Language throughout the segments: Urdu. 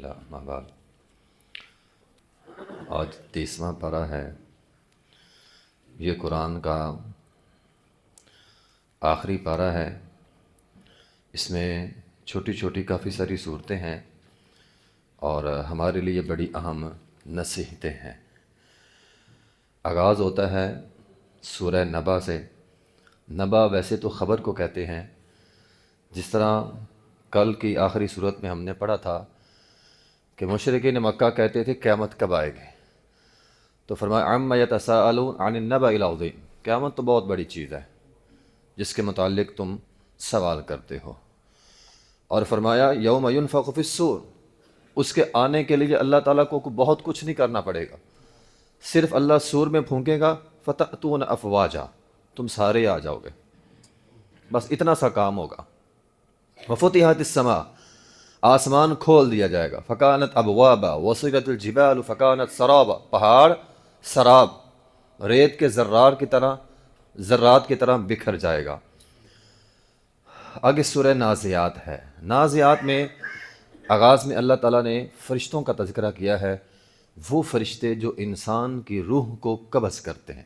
تعالیٰ اما بعد۔ آج 30واں پارہ ہے۔ یہ قرآن کا آخری پارہ ہے۔ اس میں چھوٹی چھوٹی کافی ساری صورتیں ہیں اور ہمارے لیے بڑی اہم نصیحتیں ہیں۔ آغاز ہوتا ہے سورہ نبا سے۔ نبا ویسے تو خبر کو کہتے ہیں، جس طرح کل کی آخری صورت میں ہم نے پڑھا تھا کہ مشرکین مکہ کہتے تھے قیامت کب آئے گی، تو فرمایا عما یتساءلون عن النبأ العظیم، قیامت تو بہت بڑی چیز ہے جس کے متعلق تم سوال کرتے ہو۔ اور فرمایا یوم ینفخ فی الصور، اس کے آنے کے لیے اللہ تعالیٰ کو بہت کچھ نہیں کرنا پڑے گا، صرف اللہ سور میں پھونکے گا فتأتون افواجا، تم سارے آ جاؤ گے، بس اتنا سا کام ہوگا۔ وفتحت السماء، آسمان کھول دیا جائے گا، فکانت ابوابا وصیرت الجبال فکانت سرابا، پہاڑ سراب ریت کے ذرات کی طرح بکھر جائے گا۔ آگے سورہ نازعات ہے۔ نازعات میں آغاز میں اللہ تعالیٰ نے فرشتوں کا تذکرہ کیا ہے، وہ فرشتے جو انسان کی روح کو قبض کرتے ہیں۔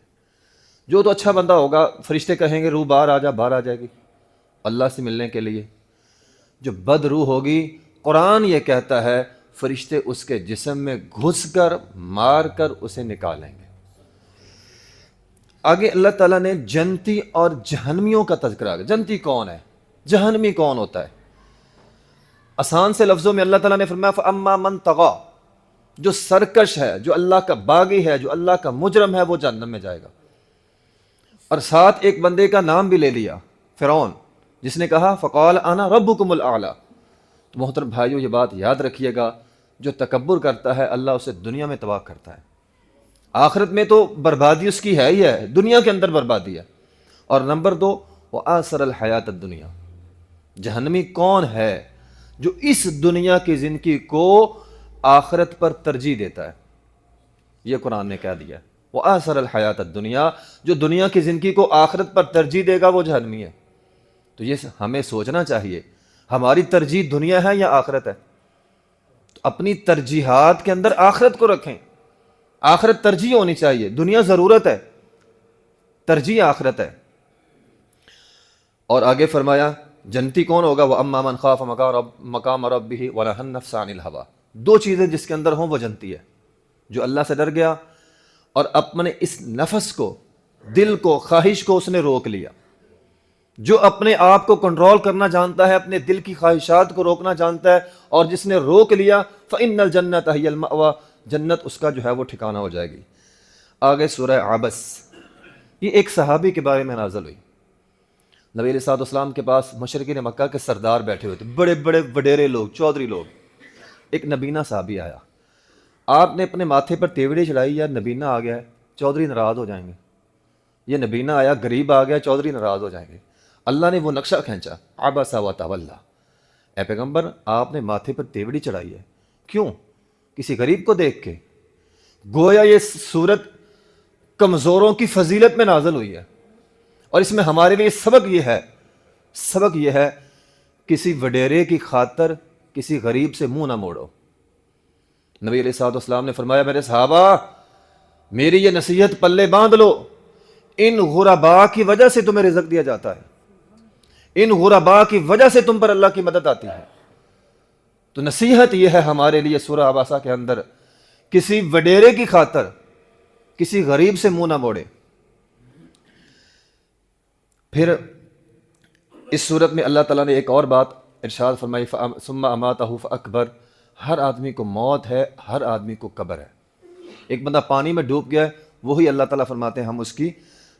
جو تو اچھا بندہ ہوگا فرشتے کہیں گے روح باہر آ جا، باہر آ جائے گی اللہ سے ملنے کے لیے۔ جو بد روح ہوگی، قرآن یہ کہتا ہے فرشتے اس کے جسم میں گھس کر مار کر اسے نکالیں گے۔ آگے اللہ تعالیٰ نے جنتی اور جہنمیوں کا تذکرہ کیا۔ جنتی کون ہے؟ جہنمی کون ہوتا ہے؟ آسان سے لفظوں میں اللہ تعالیٰ نے فرمایا فَأَمَّا مَن طَغَىٰ، جو سرکش ہے، جو اللہ کا باغی ہے، جو اللہ کا مجرم ہے، وہ جہنم میں جائے گا۔ اور ساتھ ایک بندے کا نام بھی لے لیا، فرعون، جس نے کہا فقال انا ربکم الاعلی۔ تو محترم بھائیو، یہ بات یاد رکھیے گا، جو تکبر کرتا ہے اللہ اسے دنیا میں تباہ کرتا ہے، آخرت میں تو بربادی اس کی ہے ہی ہے، دنیا کے اندر بربادی ہے۔ اور نمبر 2، وآثر الحیات الدنیا، جہنمی کون ہے؟ جو اس دنیا کی زندگی کو آخرت پر ترجیح دیتا ہے۔ یہ قرآن نے کہہ دیا، وآثر الحیات الدنیا، جو دنیا کی زندگی کو آخرت پر ترجیح دے گا وہ جہنمی ہے۔ تو یہ ہمیں سوچنا چاہیے ہماری ترجیح دنیا ہے یا آخرت ہے؟ تو اپنی ترجیحات کے اندر آخرت کو رکھیں، آخرت ترجیح ہونی چاہیے، دنیا ضرورت ہے، ترجیح آخرت ہے۔ اور آگے فرمایا جنتی کون ہوگا؟ وَأَمَّا مَنْ خَافَ مَقَامَ رَبِّهِ وَنَهَى النَّفْسَ عَنِ الْهَوَىٰ، دو چیزیں جس کے اندر ہوں وہ جنتی ہے، جو اللہ سے ڈر گیا اور اپنے اس نفس کو، دل کو، خواہش کو اس نے روک لیا۔ جو اپنے آپ کو کنٹرول کرنا جانتا ہے، اپنے دل کی خواہشات کو روکنا جانتا ہے، اور جس نے روک لیا فَإِنَّ الْجَنَّةَ هِيَ الْمَأْوَىٰ، جنت اس کا جو ہے وہ ٹھکانہ ہو جائے گی۔ آگے سورہ عبس، یہ ایک صحابی کے بارے میں نازل ہوئی۔ نبی علیہ الصلوۃ والسلام کے پاس مشرکین مکہ کے سردار بیٹھے ہوئے تھے، بڑے بڑے وڈیرے لوگ، چودھری لوگ۔ ایک نبینہ صحابی آیا، آپ نے اپنے ماتھے پر تیوڑی چڑھائی، یا نبینہ آ گیا ہے، چودھری ناراض ہو جائیں گے۔ یہ نبینہ آیا، غریب آ گیا، چودھری ناراض ہو جائیں گے۔ اللہ نے وہ نقشہ کھینچا، عبس وتولی، اے پیغمبر آپ نے ماتھے پر تیوڑی چڑھائی ہے، کیوں؟ کسی غریب کو دیکھ کے؟ گویا یہ صورت کمزوروں کی فضیلت میں نازل ہوئی ہے، اور اس میں ہمارے لیے سبق یہ ہے کسی وڈیرے کی خاطر کسی غریب سے منہ نہ موڑو۔ نبی علیہ الصلوۃ والسلام نے فرمایا میرے صحابہ، میری یہ نصیحت پلے باندھ لو، ان غرباء کی وجہ سے تمہیں رزق دیا جاتا ہے، ان غرباء کی وجہ سے تم پر اللہ کی مدد آتی ہے۔ تو نصیحت یہ ہے ہمارے لیے سورہ عباسہ کے اندر، کسی وڈیرے کی خاطر کسی غریب سے منہ نہ موڑے۔ پھر اس صورت میں اللہ تعالیٰ نے ایک اور بات ارشاد فرمائی، ثم اماتہ فاکبر، ہر آدمی کو موت ہے، ہر آدمی کو قبر ہے۔ ایک بندہ پانی میں ڈوب گیا ہے، وہی اللہ تعالیٰ فرماتے ہیں ہم اس کی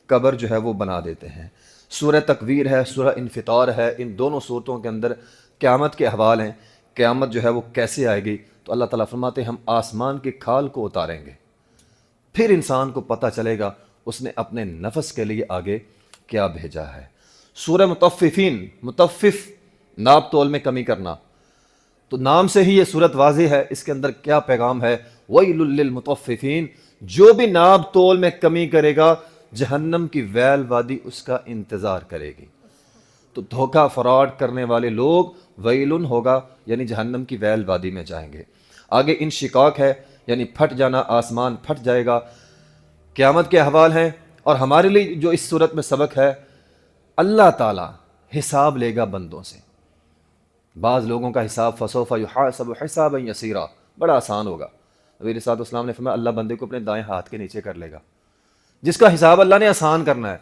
قبر جو ہے وہ بنا دیتے ہیں۔ سورہ تکویر ہے، سورہ انفطار ہے، ان دونوں صورتوں کے اندر قیامت کے احوال ہیں، قیامت جو ہے وہ کیسے آئے گی۔ تو اللہ تعالیٰ فرماتے ہیں ہم آسمان کی کھال کو اتاریں گے، پھر انسان کو پتہ چلے گا اس نے اپنے نفس کے لیے آگے کیا بھیجا ہے۔ سورہ مطففین، مطفف ناپ تول میں کمی کرنا، تو نام سے ہی یہ صورت واضح ہے اس کے اندر کیا پیغام ہے۔ وَيْلٌ لِّلْمُطَفِّفِينَ، جو بھی ناپ تول میں کمی کرے گا جہنم کی ویل وادی اس کا انتظار کرے گی۔ تو دھوکہ فراڈ کرنے والے لوگ ویلن ہوگا، یعنی جہنم کی ویل وادی میں جائیں گے۔ آگے انشقاق ہے، یعنی پھٹ جانا، آسمان پھٹ جائے گا، قیامت کے احوال ہیں. اور ہمارے لیے جو اس صورت میں سبق ہے، اللہ تعالیٰ حساب لے گا بندوں سے. بعض لوگوں کا حساب فسوف یحاسب حسابا یسیرا، بڑا آسان ہوگا. نبی علیہ الصلوۃ والسلام نے فرمایا اللہ بندے کو اپنے دائیں ہاتھ کے نیچے کر لے گا. جس کا حساب اللہ نے آسان کرنا ہے،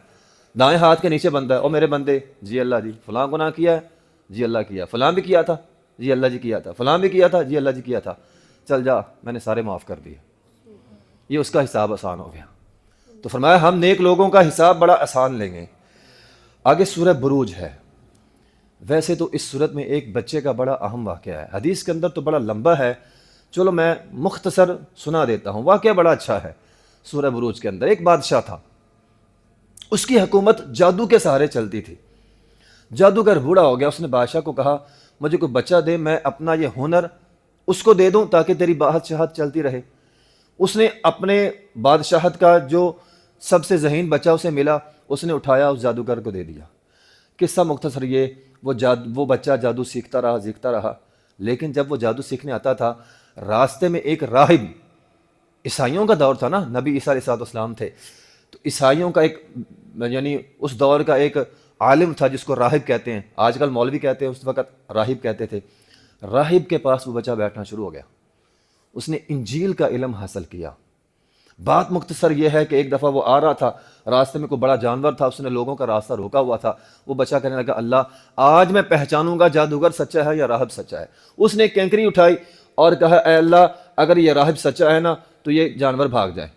دائیں ہاتھ کے نیچے بندہ ہے، اور میرے بندے جی اللہ جی فلاں گناہ کیا ہے، جی اللہ کیا، فلاں بھی کیا تھا، جی اللہ جی کیا تھا، فلاں بھی کیا تھا، جی اللہ جی کیا تھا، چل جا میں نے سارے معاف کر دیے. یہ اس کا حساب آسان ہو گیا. تو فرمایا ہم نیک لوگوں کا حساب بڑا آسان لیں گے. آگے سورہ بروج ہے. ویسے تو اس صورت میں ایک بچے کا بڑا اہم واقعہ ہے، حدیث کے اندر تو بڑا لمبا ہے، چلو میں مختصر سنا دیتا ہوں. واقعہ بڑا اچھا ہے. سورہ بروج کے اندر ایک بادشاہ تھا، اس کی حکومت جادو کے سہارے چلتی تھی. جادوگر بوڑھا ہو گیا، اس نے بادشاہ کو کہا مجھے کوئی بچہ دے، میں اپنا یہ ہنر اس کو دے دوں تاکہ تیری بادشاہت چلتی رہے. اس نے اپنے بادشاہت کا جو سب سے ذہین بچہ اسے ملا، اس نے اٹھایا اس جادوگر کو دے دیا. قصہ مختصر یہ، وہ بچہ جادو سیکھتا رہا، لیکن جب وہ جادو سیکھنے آتا تھا، راستے میں ایک راہب، عیسائیوں کا دور تھا نا، نبی عیسیٰ علیہ السلام تھے، تو عیسائیوں کا ایک یعنی اس دور کا ایک عالم تھا جس کو راہب کہتے ہیں، آج کل مولوی کہتے ہیں، اس وقت راہب کہتے تھے. راہب کے پاس وہ بچہ بیٹھنا شروع ہو گیا. اس نے انجیل کا علم حاصل کیا. بات مختصر یہ ہے کہ ایک دفعہ وہ آ رہا تھا، راستے میں کوئی بڑا جانور تھا، اس نے لوگوں کا راستہ روکا ہوا تھا. وہ بچہ کہنے لگا اللہ آج میں پہچانوں گا جادوگر سچا ہے یا راہب سچا ہے. اس نے کینکری اٹھائی اور کہا اے اللہ اگر یہ راہب سچا ہے نا تو یہ جانور بھاگ جائے.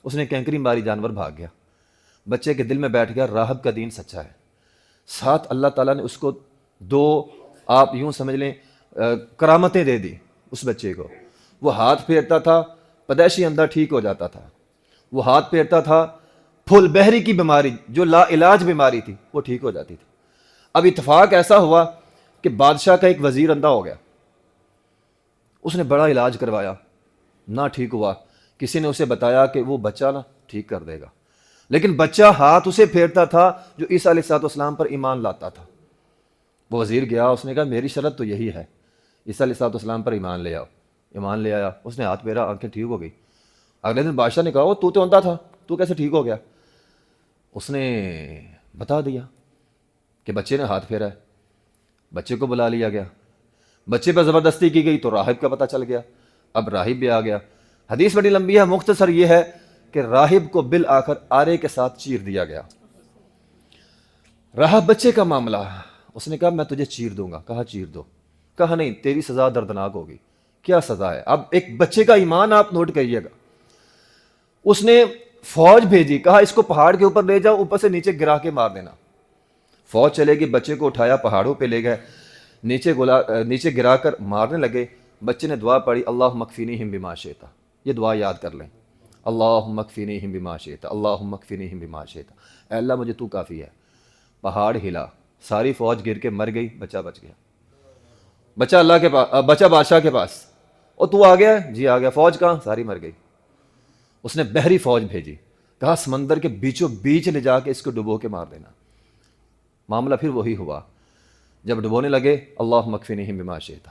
اس نے کینکری ماری، جانور بھاگ گیا. بچے کے دل میں بیٹھ گیا راہب کا دین سچا ہے. ساتھ اللہ تعالیٰ نے اس کو دو، آپ یوں سمجھ لیں، کرامتیں دے دی اس بچے کو. وہ ہاتھ پھیرتا تھا، پیدائشی اندھا ٹھیک ہو جاتا تھا. وہ ہاتھ پھیرتا تھا، پھول بہری کی بیماری جو لا علاج بیماری تھی وہ ٹھیک ہو جاتی تھی. اب اتفاق ایسا ہوا کہ بادشاہ کا ایک وزیر اندھا ہو گیا. اس نے بڑا علاج کروایا، نہ ٹھیک ہوا. کسی نے اسے بتایا کہ وہ بچہ نا ٹھیک کر دے گا، لیکن بچہ ہاتھ اسے پھیرتا تھا جو عیسیٰ علیہ السلام پر ایمان لاتا تھا. وہ وزیر گیا، اس نے کہا میری شرط تو یہی ہے، عیسیٰ علیہ السلام پر ایمان لے آؤ. ایمان لے آیا، اس نے ہاتھ پھیرا، آنکھیں ٹھیک ہو گئی. اگلے دن بادشاہ نے کہا وہ تو اندھا تھا، تو کیسے ٹھیک ہو گیا؟ اس نے بتا دیا کہ بچے نے ہاتھ پھیرا ہے. بچے کو بلا لیا گیا، بچے پر زبردستی کی گئی تو راہب کا پتہ چل گیا. اب راہب بھی آ گیا. حدیث بڑی لمبی ہے، مختصر یہ ہے کہ راہب کو بالآخر آرے کے ساتھ چیر دیا گیا. رہا بچے کا معاملہ، اس نے کہا میں تجھے چیر دوں گا. کہا چیر دو. کہا نہیں تیری سزا دردناک ہوگی. کیا سزا ہے؟ اب ایک بچے کا ایمان آپ نوٹ کریے گا. اس نے فوج بھیجی، کہا اس کو پہاڑ کے اوپر لے جاؤ، اوپر سے نیچے گرا کے مار دینا. فوج چلے گی، بچے کو اٹھایا پہاڑوں پہ لے گئے، نیچے گرا کر مارنے لگے. بچے نے دعا پڑھی اللہم اکفینیہم بما شئت. یہ دعا یاد کر لیں، اللہم اکفینیہم بما شئت، اللہم اکفینیہم بما شئت. اے اللہ مجھے تو کافی ہے. پہاڑ ہلا، ساری فوج گر کے مر گئی، بچہ بچ گیا. بچہ اللہ کے پاس، بچہ بادشاہ کے پاس. اور تو آ گیا؟ جی آ گیا. فوج کہاں؟ ساری مر گئی. اس نے بحری فوج بھیجی، کہا سمندر کے بیچوں بیچ لے جا کے اس کو ڈبو کے مار دینا. معاملہ پھر وہی ہوا. جب ڈبونے لگے اللہم اکفینیہم بما شئت،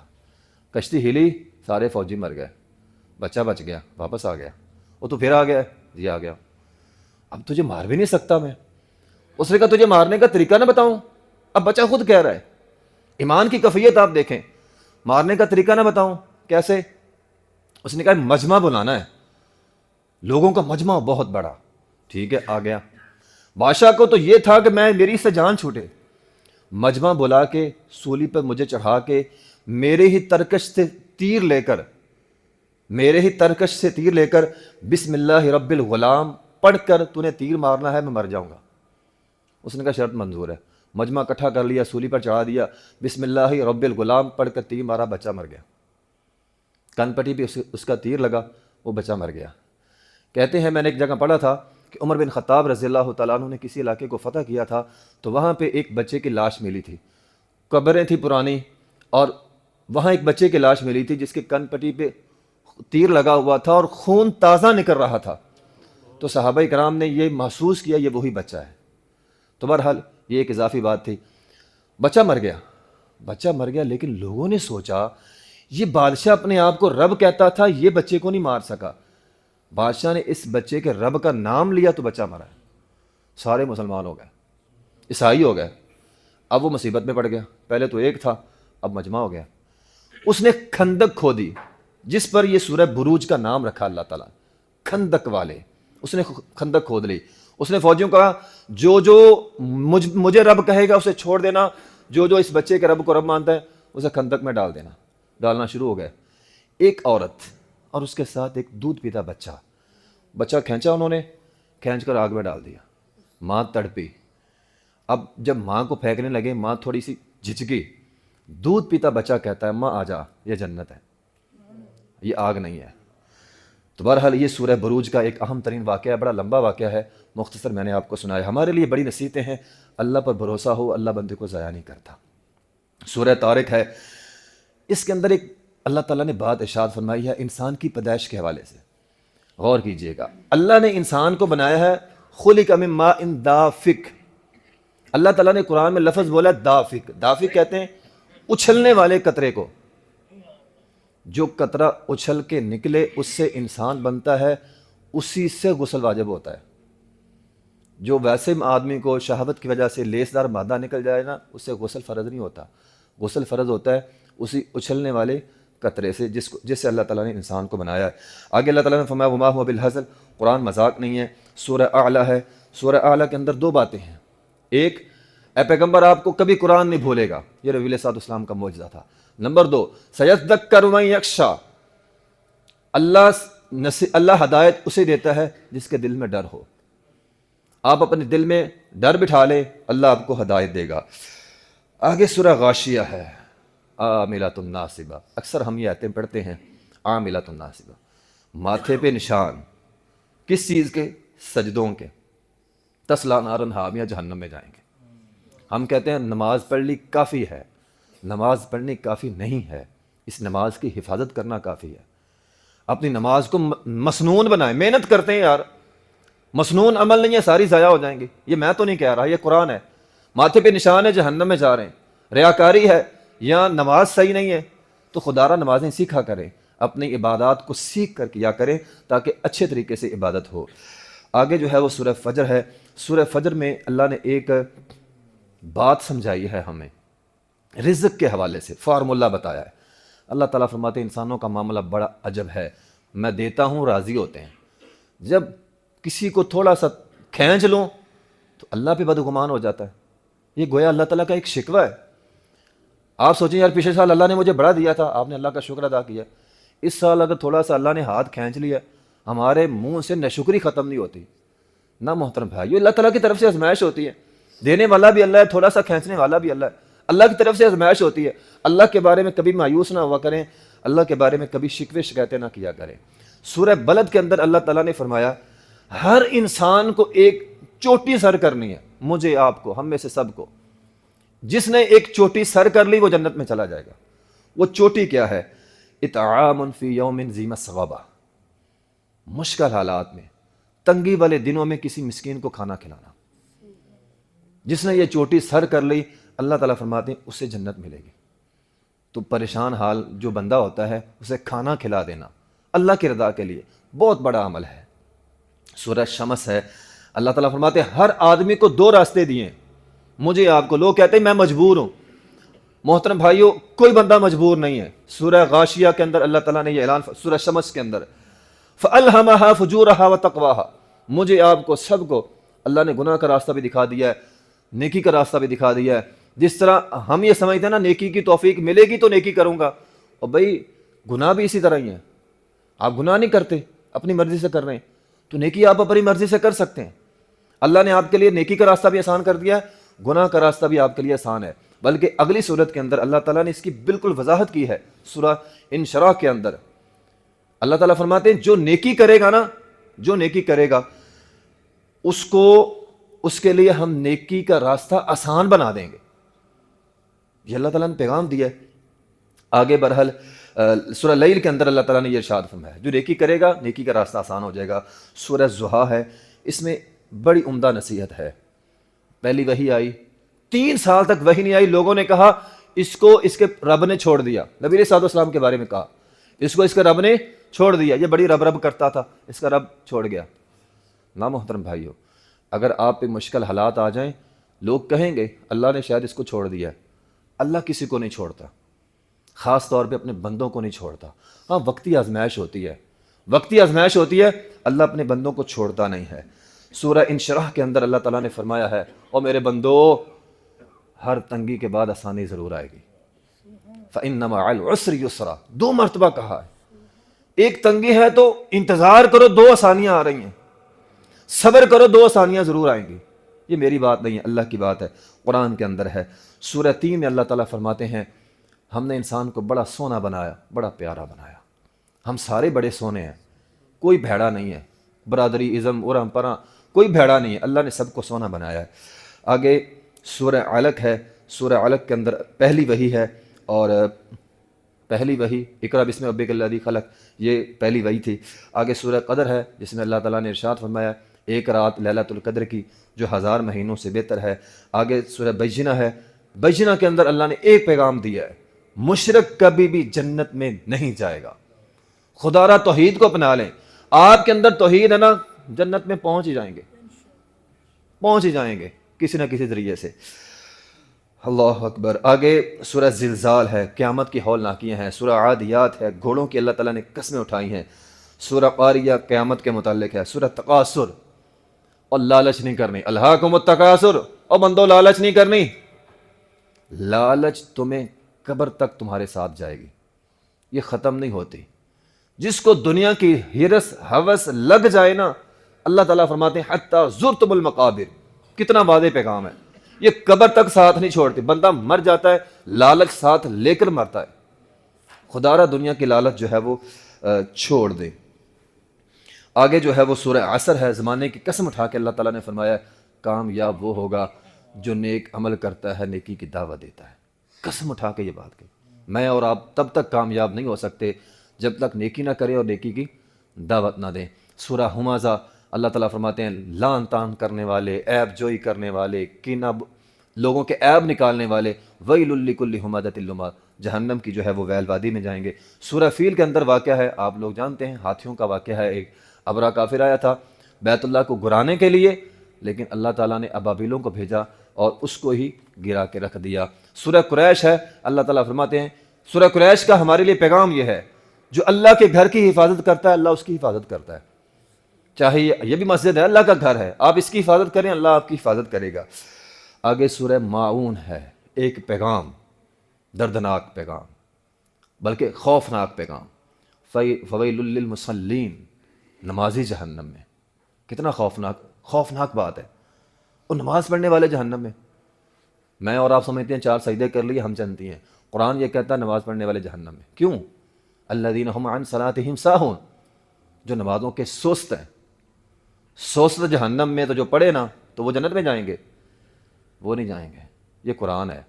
کشتی ہلی، سارے فوجی مر گئے، بچہ بچ گیا، واپس آ گیا. وہ تو پھر آ گیا؟ جی آ گیا. اب تجھے مار بھی نہیں سکتا میں. اس نے کہا تجھے مارنے کا طریقہ نہ بتاؤں؟ اب بچہ خود کہہ رہا ہے. ایمان کی کیفیت آپ دیکھیں. مارنے کا طریقہ نہ بتاؤں؟ کیسے؟ اس نے کہا مجمع بلانا ہے، لوگوں کا مجمع بہت بڑا. ٹھیک ہے، آ گیا. بادشاہ کو تو یہ تھا کہ میری سے جان چھوٹے. مجمع بلا کے سولی پر مجھے چڑھا کے میرے ہی ترکش سے تیر لے کر بسم اللہ رب الغلام پڑھ کر تو نے تیر مارنا ہے، میں مر جاؤں گا. اس نے کہا شرط منظور ہے. مجمع اکٹھا کر لیا، سولی پر چڑھا دیا، بسم اللہ رب الغلام پڑھ کر تیر مارا، بچہ مر گیا. کن پٹی پہ اس کا تیر لگا، وہ بچہ مر گیا. کہتے ہیں میں نے ایک جگہ پڑھا تھا کہ عمر بن خطاب رضی اللہ تعالیٰ عنہ نے کسی علاقے کو فتح کیا تھا تو وہاں پہ ایک بچے کی لاش ملی تھی. قبریں تھیں پرانی، اور وہاں ایک بچے کی لاش ملی تھی جس کے کن پٹی پہ تیر لگا ہوا تھا اور خون تازہ نکل رہا تھا. تو صحابہ کرام نے یہ محسوس کیا یہ وہی بچہ ہے. تو بہرحال یہ ایک اضافی بات تھی. بچہ مر گیا، لیکن لوگوں نے سوچا یہ بادشاہ اپنے آپ کو رب کہتا تھا، یہ بچے کو نہیں مار سکا، بادشاہ نے اس بچے کے رب کا نام لیا تو بچہ مرا ہے، سارے مسلمان ہو گئے، عیسائی ہو گئے۔ اب وہ مصیبت میں پڑ گیا، پہلے تو ایک تھا اب مجمع ہو گیا۔ اس نے خندق کھودی، جس پر یہ سورہ بروج کا نام رکھا اللہ تعالیٰ، خندق والے۔ اس نے خندق کھود لی، اس نے فوجیوں کو کہا جو جو مجھے رب کہے گا اسے چھوڑ دینا، جو جو اس بچے کے رب کو رب مانتا ہے اسے خندق میں ڈال دینا۔ ڈالنا شروع ہو گئے۔ ایک عورت اور اس کے ساتھ ایک دودھ پیتا بچہ کھینچا، انہوں نے کھینچ کر آگ میں ڈال دیا۔ ماں تڑپی۔ اب جب ماں کو پھینکنے لگے، ماں تھوڑی سی جھجکی۔ دودھ پیتا بچہ کہتا ہے ماں آ جا، یہ جنت ہے، یہ آگ نہیں ہے۔ تو بہرحال یہ سورہ بروج کا ایک اہم ترین واقعہ ہے، بڑا لمبا واقعہ ہے، مختصر میں نے آپ کو سنایا۔ ہمارے لیے بڑی نصیحتیں ہیں، اللہ پر بھروسہ ہو، اللہ بندے کو ضائع نہیں کرتا۔ سورہ طارق ہے، اس کے اندر ایک اللہ تعالیٰ نے بات ارشاد فرمائی ہے انسان کی پیدائش کے حوالے سے، غور کیجئے گا۔ اللہ نے انسان کو بنایا ہے خلق من ماء دافق۔ اللہ تعالیٰ نے قرآن میں لفظ بولا دافق۔ دافق کہتے ہیں اچھلنے والے قطرے کو، جو قطرہ اچھل کے نکلے اس سے انسان بنتا ہے، اسی سے غسل واجب ہوتا ہے۔ جو ویسے آدمی کو شہوت کی وجہ سے لیسدار مادہ نکل جائے نا، اس سے غسل فرض نہیں ہوتا۔ غسل فرض ہوتا ہے اسی اچھلنے والے قطرے سے جس سے اللہ تعالیٰ نے انسان کو بنایا ہے۔ آگے اللہ تعالیٰ نے فرمایا وما هو بالهزل، قرآن مذاق نہیں ہے۔ سورہ اعلیٰ ہے، سورہ اعلیٰ کے اندر دو باتیں ہیں۔ ایک، اے پیغمبر آپ کو کبھی قرآن نہیں بھولے گا، یہ نبی علیہ الصلوۃ والسلام کا معجزہ تھا۔ نمبر دو، سیذکر من یخشی، اللہ ہدایت اسے دیتا ہے جس کے دل میں ڈر ہو۔ آپ اپنے دل میں ڈر بٹھا لیں، اللہ آپ کو ہدایت دے گا۔ آگے سورہ غاشیہ ہے، عاملۃ ناصبہ، اکثر ہم یہ آیتیں پڑھتے ہیں، عاملۃ ناصبہ، ماتھے پہ نشان، کس چیز کے؟ سجدوں کے۔ تصلیٰ نارا حامیہ، جہنم میں جائیں گے۔ ہم کہتے ہیں نماز پڑھ لی کافی ہے، نماز پڑھنی کافی نہیں ہے، اس نماز کی حفاظت کرنا کافی ہے۔ اپنی نماز کو مسنون بنائیں، محنت کرتے ہیں یار، مسنون عمل نہیں ہے، ساری ضائع ہو جائیں گی۔ یہ میں تو نہیں کہہ رہا، یہ قرآن ہے۔ ماتھے پہ نشان ہے، جہنم میں جا رہے ہیں، ریاکاری ہے یا نماز صحیح نہیں ہے، تو خدا را نمازیں سیکھا کریں، اپنی عبادات کو سیکھ کر کیا کریں تاکہ اچھے طریقے سے عبادت ہو۔ آگے جو ہے وہ سورہ فجر ہے۔ سورہ فجر میں اللہ نے ایک بات سمجھائی ہے ہمیں، رزق کے حوالے سے فارمولہ بتایا ہے۔ اللہ تعالیٰ فرماتے ہیں انسانوں کا معاملہ بڑا عجب ہے، میں دیتا ہوں راضی ہوتے ہیں، جب کسی کو تھوڑا سا کھینچ لوں تو اللہ پہ بدگمان ہو جاتا ہے۔ یہ گویا اللہ تعالیٰ کا ایک شکوہ ہے۔ آپ سوچیں یار پچھلے سال اللہ نے مجھے بڑا دیا تھا، آپ نے اللہ کا شکر ادا کیا، اس سال اگر تھوڑا سا اللہ نے ہاتھ کھینچ لیا، ہمارے منہ سے ناشکری ختم نہیں ہوتی۔ نہ محترم بھائی، یہ اللہ تعالیٰ کی طرف سے آزمائش ہوتی ہے، دینے والا بھی اللہ ہے، تھوڑا سا کھینچنے والا بھی اللہ ہے، اللہ کی طرف سے آزمائش ہوتی ہے۔ اللہ کے بارے میں کبھی مایوس نہ ہوا کریں، اللہ کے بارے میں کبھی شکوے شکایتیں نہ کیا کریں۔ سورہ بلد کے اندر اللہ تعالیٰ نے فرمایا ہر انسان کو ایک چوٹی سر کرنی ہے، مجھے، آپ کو، ہم میں سے سب کو۔ جس نے ایک چوٹی سر کر لی وہ جنت میں چلا جائے گا۔ وہ چوٹی کیا ہے؟ اطعام فی یوم ذی مسغبہ، مشکل حالات میں، تنگی والے دنوں میں کسی مسکین کو کھانا کھلانا۔ جس نے یہ چوٹی سر کر لی، اللہ تعالیٰ فرماتے ہیں اسے جنت ملے گی۔ تو پریشان حال جو بندہ ہوتا ہے اسے کھانا کھلا دینا اللہ کی رضا کے لیے بہت بڑا عمل ہے۔ سورہ شمس ہے، اللہ تعالیٰ فرماتے ہیں ہر آدمی کو دو راستے دیے، مجھے، آپ کو۔ لوگ کہتے ہیں میں مجبور ہوں، محترم بھائیوں کوئی بندہ مجبور نہیں ہے۔ سورہ غاشیہ کے اندر اللہ تعالیٰ نے یہ اعلان، سورہ شمس کے اندر فَأَلْهَمَهَا فُجُورَهَا وَتَقْوَاهَا، مجھے، آپ کو، سب کو اللہ نے گناہ کا راستہ بھی دکھا دیا ہے، نیکی کا راستہ بھی دکھا دیا ہے۔ جس طرح ہم یہ سمجھتے ہیں نا نیکی کی توفیق ملے گی تو نیکی کروں گا، اور بھائی گناہ بھی اسی طرح ہی ہے۔ آپ گناہ نہیں کرتے، اپنی مرضی سے کر رہے ہیں، تو نیکی آپ اپنی مرضی سے کر سکتے ہیں۔ اللہ نے آپ کے لیے نیکی کا راستہ بھی آسان کر دیا ہے، گناہ کا راستہ بھی آپ کے لیے آسان ہے۔ بلکہ اگلی صورت کے اندر اللہ تعالیٰ نے اس کی بالکل وضاحت کی ہے، سورہ انشراح کے اندر اللہ تعالیٰ فرماتے ہیں جو نیکی کرے گا نا، جو نیکی کرے گا اس کے لیے ہم نیکی کا راستہ آسان بنا دیں گے۔ یہ اللہ تعالیٰ نے پیغام دیا ہے۔ آگے برحال سورہ لیل کے اندر اللہ تعالیٰ نے یہ ارشاد فرمایا جو نیکی کرے گا نیکی کا راستہ آسان ہو جائے گا۔ سورہ ضحیٰ ہے، اس میں بڑی عمدہ نصیحت ہے۔ پہلی وحی آئی، 3 سال تک وحی نہیں آئی، لوگوں نے کہا اس کو اس کے رب نے چھوڑ دیا. نبی علیہ السلام کے بارے میں کہا اس کو اس کے رب نے چھوڑ دیا, یہ بڑی رب کرتا تھا, اس کا رب چھوڑ گیا. نا محترم بھائیو, اگر آپ پہ مشکل حالات آ جائیں, لوگ کہیں گے اللہ نے شاید اس کو چھوڑ دیا ہے. اللہ کسی کو نہیں چھوڑتا, خاص طور پہ اپنے بندوں کو نہیں چھوڑتا. ہاں وقتی آزمائش ہوتی ہے, وقتی آزمائش ہوتی ہے, اللہ اپنے بندوں کو چھوڑتا نہیں ہے. سورہ انشراح کے اندر اللہ تعالیٰ نے فرمایا ہے, او میرے بندو, ہر تنگی کے بعد آسانی ضرور آئے گی. فَإِنَّ مَعَ الْعُسْرِ يُسْرًا, 2 مرتبہ کہا ہے. ایک تنگی ہے تو انتظار کرو, 2 آسانیاں آ رہی ہیں, صبر کرو, 2 آسانیاں ضرور آئیں گی. یہ میری بات نہیں ہے, اللہ کی بات ہے, قرآن کے اندر ہے. سورہ 3 میں اللہ تعالیٰ فرماتے ہیں, ہم نے انسان کو بڑا سونا بنایا, بڑا پیارا بنایا. ہم سارے بڑے سونے ہیں, کوئی بھیڑا نہیں ہے, برادری ازم ارم پرا کوئی بھیڑا نہیں ہے, اللہ نے سب کو سونا بنایا ہے. آگے سورہ علق ہے, سورہ علق کے اندر پہلی وحی ہے, اور پہلی وحی اقرا بسم ربک الذی خلق, یہ پہلی وحی تھی. آگے سورہ قدر ہے جس میں اللہ تعالیٰ نے ارشاد فرمایا ایک رات لیلۃ القدر کی جو 1000 مہینوں سے بہتر ہے. آگے سورہ بجنہ ہے, بجنہ کے اندر اللہ نے ایک پیغام دیا ہے, مشرک کبھی بھی جنت میں نہیں جائے گا. خدا را توحید کو اپنا لیں, آپ کے اندر توحید ہے نا, جنت میں پہنچ ہی جائیں گے, پہنچ ہی جائیں گے کسی نہ کسی ذریعے سے. اللہ اکبر. آگے سورہ زلزال ہے, قیامت کی ہولناکیاں ہیں. سورہ عادیات ہے, گھوڑوں کی اللہ تعالیٰ نے قسمیں اٹھائی ہیں. سورہ قاریہ قیامت کے متعلق ہے. سورہ تکاثر, اور لالچ نہیں کرنی, الہاکم التکاثر, اور بندو لالچ نہیں کرنی. لالچ تمہیں قبر تک تمہارے ساتھ جائے گی, یہ ختم نہیں ہوتی. جس کو دنیا کی ہرس ہوس لگ جائے نا, اللہ تعالیٰ فرماتے ہیں حتی زرتم المقابر, کتنا واضح پیغام ہے, یہ قبر تک ساتھ نہیں چھوڑتی. بندہ مر جاتا ہے, لالچ ساتھ لے کر مرتا ہے. خدا را دنیا کی لالچ جو ہے وہ چھوڑ دے. آگے جو ہے وہ سورہ عصر ہے, زمانے کی قسم اٹھا کے اللہ تعالیٰ نے فرمایا کامیاب وہ ہوگا جو نیک عمل کرتا ہے, نیکی کی دعوت دیتا ہے. قسم اٹھا کے یہ بات کہی. میں اور آپ تب تک کامیاب نہیں ہو سکتے جب تک نیکی نہ کریں اور نیکی کی دعوت نہ دیں. سورہ ہمزہ اللہ تعالیٰ فرماتے ہیں لان تان کرنے والے, عیب جوئی کرنے والے, کینہ لوگوں کے عیب نکالنے والے, ویل لکل ہمزۃ لمزہ, جہنم کی جو ہے وہ ویل وادی میں جائیں گے. سورہ فیل کے اندر واقعہ ہے, آپ لوگ جانتے ہیں, ہاتھیوں کا واقعہ ہے. ایک ابرا کافر آیا تھا بیت اللہ کو گرانے کے لیے, لیکن اللہ تعالیٰ نے ابابیلوں کو بھیجا اور اس کو ہی گرا کے رکھ دیا. سورہ قریش ہے, اللہ تعالیٰ فرماتے ہیں سورہ قریش کا ہمارے لیے پیغام یہ ہے, جو اللہ کے گھر کی حفاظت کرتا ہے اللہ اس کی حفاظت کرتا ہے. چاہے یہ بھی مسجد ہے, اللہ کا گھر ہے, آپ اس کی حفاظت کریں, اللہ آپ کی حفاظت کرے گا. آگے سورہ ماعون ہے, ایک پیغام, دردناک پیغام, بلکہ خوفناک پیغام. فویل للمصلین, نمازی جہنم میں. کتنا خوفناک بات ہے, اور نماز پڑھنے والے جہنم میں. میں اور آپ سمجھتے ہیں 4 سجدے کر لیے ہم جانتی ہیں, قرآن یہ کہتا ہے نماز پڑھنے والے جہنم میں. کیوں؟ الذین هم عن صلاتهم ساہون, جو نمازوں کے سست ہیں. سست جہنم میں, تو جو پڑھے نا تو وہ جنت میں جائیں گے, وہ نہیں جائیں گے. یہ قرآن ہے.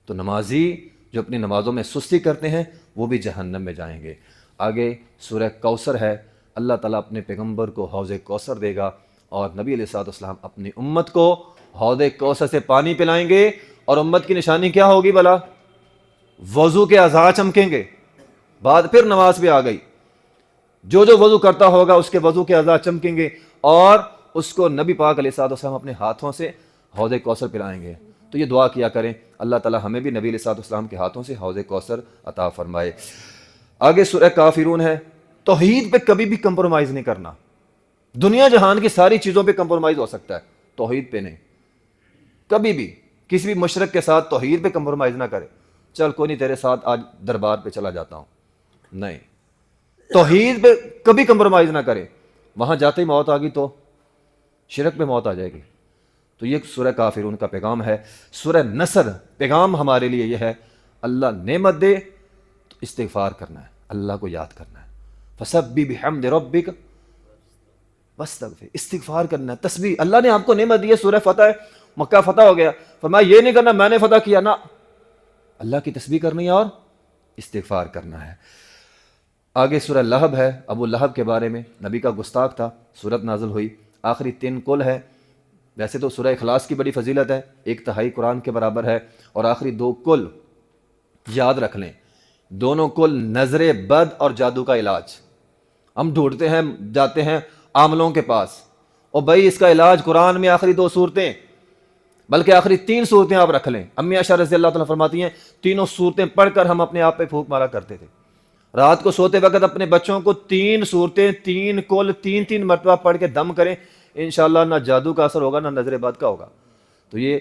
تو نمازی جو اپنی نمازوں میں سستی کرتے ہیں وہ بھی جہنم میں جائیں گے. آگے سورہ کوثر ہے, اللہ تعالیٰ اپنے پیغمبر کو حوض کوثر دے گا, اور نبی علیہ السلام اپنی امت کو حوض کوثر سے پانی پلائیں گے. اور امت کی نشانی کیا ہوگی بھلا؟ وضو کے اعضاء چمکیں گے. بعد پھر نماز بھی آ گئی, جو وضو کرتا ہوگا اس کے وضو کے اعضاء چمکیں گے, اور اس کو نبی پاک علیہ السلام اپنے ہاتھوں سے حوض کوثر پلائیں گے. تو یہ دعا کیا کریں, اللہ تعالیٰ ہمیں بھی نبی علیہ السلام کے ہاتھوں سے حوض کوثر عطا فرمائے. آگے سورہ کافرون ہے, توحید پہ کبھی بھی کمپرومائز نہیں کرنا. دنیا جہان کی ساری چیزوں پہ کمپرومائز ہو سکتا ہے, توحید پہ نہیں. کبھی بھی کسی بھی مشرک کے ساتھ توحید پہ کمپرومائز نہ کرے. چل کوئی نہیں, تیرے ساتھ آج دربار پہ چلا جاتا ہوں, نہیں. توحید پہ کبھی کمپرومائز نہ کرے. وہاں جاتے ہی موت آ گئی تو شرک پہ موت آ جائے گی. تو یہ سورہ کافرون کا پیغام ہے. سورہ نصر, پیغام ہمارے لیے یہ ہے, اللہ نعمت دے تو استغفار کرنا ہے, اللہ کو یاد کرنا ہے. فسبح بحمد ربک واستغفر, استغفار کرنا ہے, تسبیح. اللہ نے آپ کو نعمت دی ہے, سورہ فتح ہے, مکہ فتح ہو گیا, فرمایا یہ نہیں کرنا میں نے فتح کیا, نہ, اللہ کی تسبیح کرنی ہے اور استغفار کرنا ہے. آگے سورہ لہب ہے, ابو لہب کے بارے میں, نبی کا گستاخ تھا, سورت نازل ہوئی. آخری 3 کل ہے. ویسے تو سورہ اخلاص کی بڑی فضیلت ہے, 1/3 قرآن کے برابر ہے, اور آخری 2 کل یاد رکھ لیں، دونوں کل نظر بد اور جادو کا علاج۔ ہم ڈھونڈتے ہیں، جاتے ہیں عاملوں کے پاس، اور بھائی اس کا علاج قرآن میں آخری 2 صورتیں، بلکہ آخری 3 صورتیں آپ رکھ لیں۔ امی عائشہ رضی اللہ تعالیٰ فرماتی ہیں تینوں صورتیں پڑھ کر ہم اپنے آپ پہ پھونک مارا کرتے تھے۔ رات کو سوتے وقت اپنے بچوں کو 3 صورتیں 3 کل 3 مرتبہ پڑھ کے دم کریں، انشاءاللہ نہ جادو کا اثر ہوگا نہ نظر بد کا ہوگا۔ تو یہ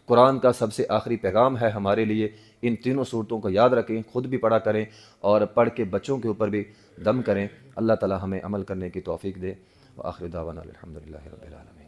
قرآن کا سب سے آخری پیغام ہے ہمارے لیے، ان تینوں صورتوں کو یاد رکھیں، خود بھی پڑھا کریں اور پڑھ کے بچوں کے اوپر بھی دم کریں۔ اللہ تعالی ہمیں عمل کرنے کی توفیق دے۔ وآخر دعوانا الحمدللہ رب العالمین۔